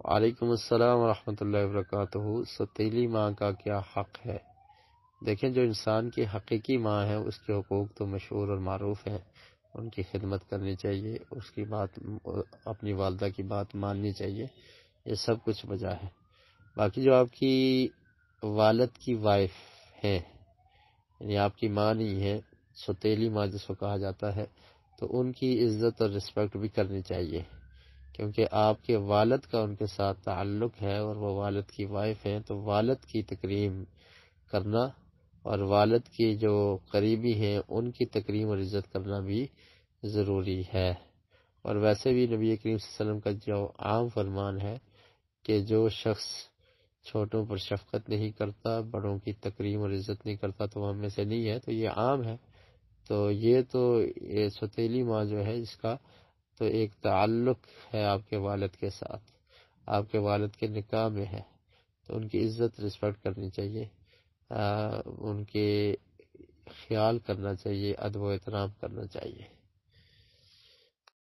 وعلیکم السلام ورحمۃ اللہ وبرکاتہ۔ سوتیلی ماں کا کیا حق ہے؟ دیکھیں، جو انسان کی حقیقی ماں ہے اس کے حقوق تو مشہور اور معروف ہیں، ان کی خدمت کرنی چاہیے، اس کی بات، اپنی والدہ کی بات ماننی چاہیے، یہ سب کچھ وجہ ہے۔ باقی جو آپ کی والد کی وائف ہے، یعنی آپ کی ماں نہیں ہے، سوتیلی ماں جس کو کہا جاتا ہے، تو ان کی عزت اور رسپیکٹ بھی کرنی چاہیے، کیونکہ آپ کے والد کا ان کے ساتھ تعلق ہے اور وہ والد کی وائف ہیں، تو والد کی تکریم کرنا اور والد کی جو قریبی ہیں ان کی تکریم اور عزت کرنا بھی ضروری ہے۔ اور ویسے بھی نبی کریم صلی اللہ علیہ وسلم کا جو عام فرمان ہے کہ جو شخص چھوٹوں پر شفقت نہیں کرتا، بڑوں کی تکریم اور عزت نہیں کرتا، تو وہ ہم میں سے نہیں ہے، تو یہ عام ہے۔ تو یہ سوتیلی ماں جو ہے، اس کا تو ایک تعلق ہے آپ کے والد کے ساتھ، آپ کے والد کے نکاح میں ہے، تو ان کی عزت رسپیکٹ کرنی چاہیے، ان کے خیال کرنا چاہیے، ادب و احترام کرنا چاہیے۔